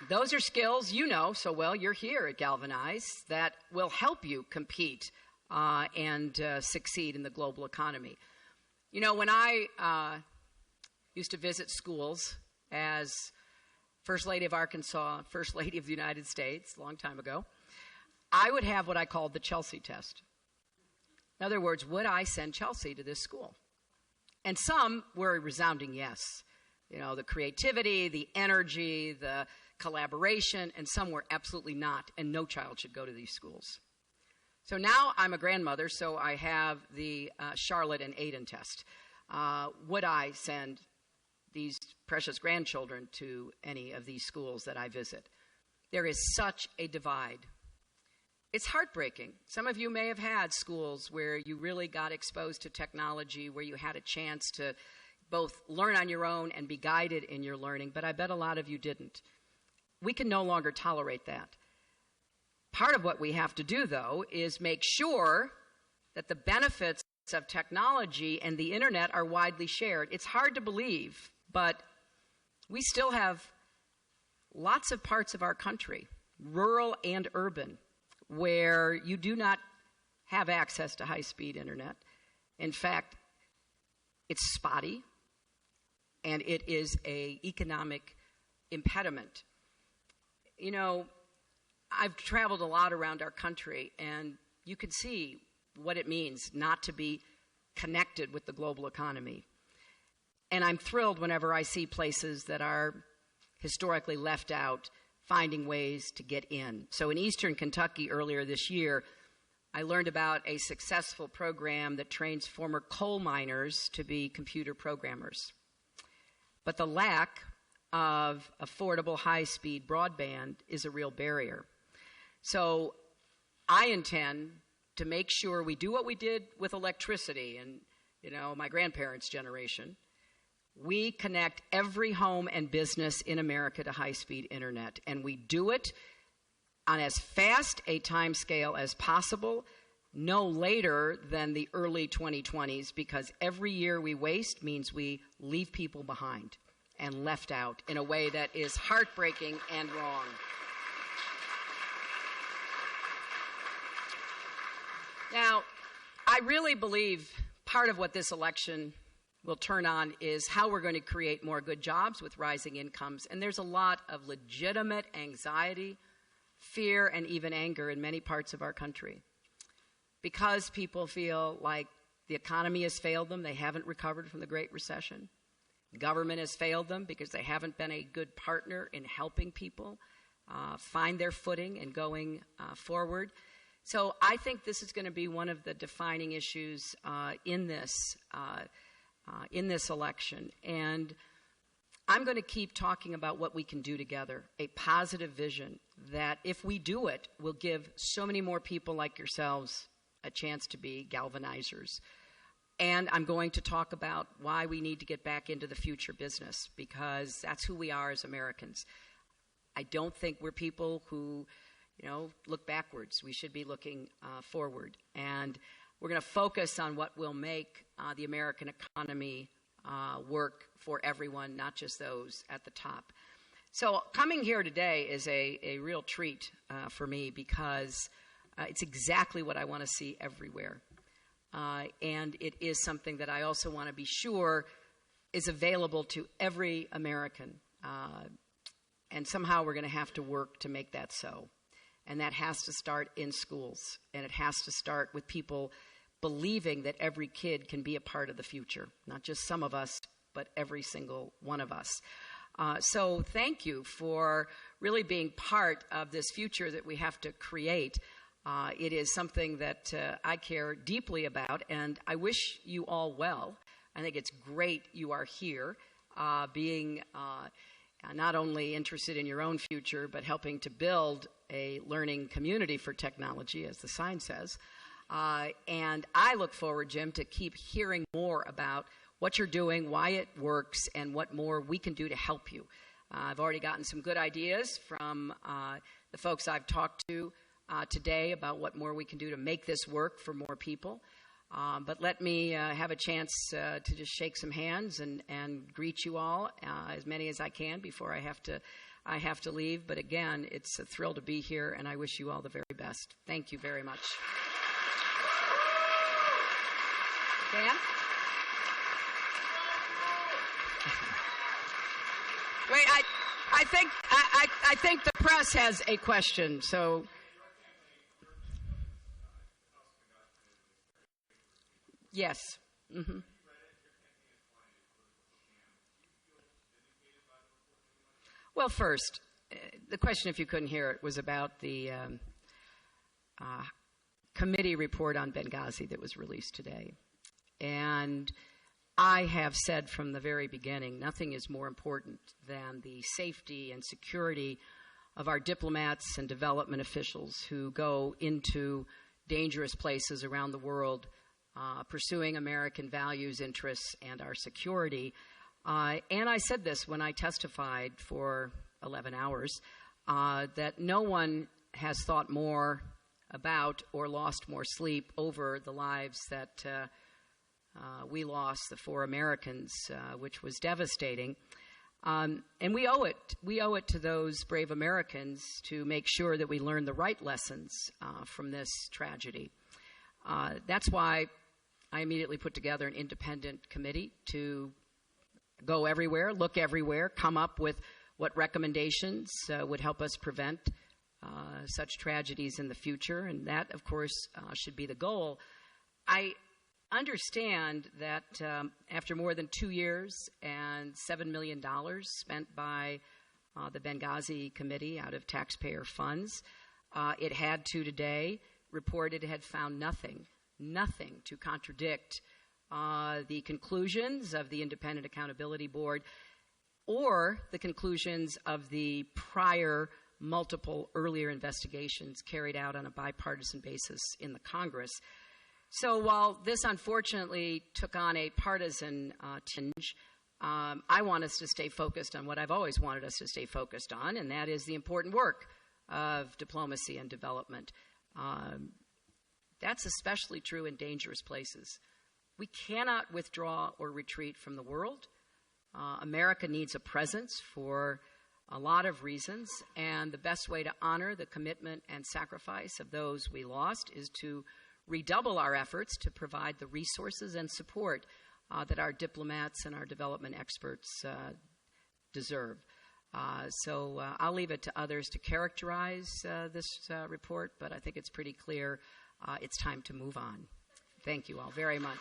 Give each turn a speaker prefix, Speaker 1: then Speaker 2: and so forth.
Speaker 1: Those are skills you know so well. You're here at Galvanize that will help you compete and succeed in the global economy. You know, when I used to visit schools as First Lady of Arkansas, First Lady of the United States, a long time ago, I would have what I called the Chelsea test. In other words, would I send Chelsea to this school? And some were a resounding yes. You know, the creativity, the energy, the collaboration, and some were absolutely not, and no child should go to these schools. So now I'm a grandmother, so I have the Charlotte and Aiden test. Would I send these precious grandchildren to any of these schools that I visit? There is such a divide. It's heartbreaking. Some of you may have had schools where you really got exposed to technology, where you had a chance to both learn on your own and be guided in your learning, but I bet a lot of you didn't. We can no longer tolerate that. Part of what we have to do, though, is make sure that the benefits of technology and the internet are widely shared. It's hard to believe, but we still have lots of parts of our country, rural and urban, where you do not have access to high-speed internet. In fact, it's spotty, and it is an economic impediment. You know, I've traveled a lot around our country, and you can see what it means not to be connected with the global economy. And I'm thrilled whenever I see places that are historically left out finding ways to get in. So in Eastern Kentucky earlier this year, I learned about a successful program that trains former coal miners to be computer programmers. But the lack of affordable high-speed broadband is a real barrier. So I intend to make sure we do what we did with electricity and, you know, my grandparents' generation. We connect every home and business in America to high-speed internet, and we do it on as fast a time scale as possible, no later than the early 2020s, because every year we waste means we leave people behind and left out in a way that is heartbreaking and wrong. Now, I really believe part of what this election will turn on is how we're going to create more good jobs with rising incomes. And there's a lot of legitimate anxiety, fear, and even anger in many parts of our country because people feel like the economy has failed them. They haven't recovered from the Great Recession. Government has failed them because they haven't been a good partner in helping people find their footing and going forward. So I think this is going to be one of the defining issues in this election. And I'm going to keep talking about what we can do together, a positive vision that if we do it, will give so many more people like yourselves a chance to be galvanizers. And I'm going to talk about why we need to get back into the future business, because that's who we are as Americans. I don't think we're people who, you know, look backwards. We should be looking forward. And we're going to focus on what will make the American economy work for everyone, not just those at the top. So coming here today is a real treat for me because it's exactly what I want to see everywhere. And it is something that I also want to be sure is available to every American. And somehow we're going to have to work to make that so. And that has to start in schools. And it has to start with people believing that every kid can be a part of the future. Not just some of us, but every single one of us. So thank you for really being part of this future that we have to create. It is something that I care deeply about, and I wish you all well. I think it's great you are here, being not only interested in your own future, but helping to build a learning community for technology, as the sign says. And I look forward, Jim, to keep hearing more about what you're doing, why it works, and what more we can do to help you. I've already gotten some good ideas from the folks I've talked to today about what more we can do to make this work for more people. But let me have a chance to just shake some hands and greet you all, as many as I can before I have to leave. But again, it's a thrill to be here, and I wish you all the very best. Thank you very much. Dan? Wait, I think the press has a question, so. Yes. Mm-hmm. Well, first, the question, if you couldn't hear it, was about the committee report on Benghazi that was released today. And I have said from the very beginning, nothing is more important than the safety and security of our diplomats and development officials who go into dangerous places around the world pursuing American values, interests, and our security. And I said this when I testified for 11 hours, that no one has thought more about or lost more sleep over the lives that we lost, the 4 Americans, which was devastating. And we owe it to those brave Americans to make sure that we learn the right lessons from this tragedy. That's why I immediately put together an independent committee to go everywhere, look everywhere, come up with what recommendations would help us prevent such tragedies in the future. And that, of course, should be the goal. I understand that after more than 2 years and $7 million spent by the Benghazi Committee out of taxpayer funds, it had to today report it had found nothing to contradict the conclusions of the Independent Accountability Board or the conclusions of the prior multiple earlier investigations carried out on a bipartisan basis in the Congress. So while this unfortunately took on a partisan tinge, I want us to stay focused on what I've always wanted us to stay focused on, and that is the important work of diplomacy and development. That's especially true in dangerous places. We cannot withdraw or retreat from the world. America needs a presence for a lot of reasons, and the best way to honor the commitment and sacrifice of those we lost is to redouble our efforts to provide the resources and support that our diplomats and our development experts deserve. So I'll leave it to others to characterize this report, but I think it's pretty clear it's time to move on. Thank you all very much.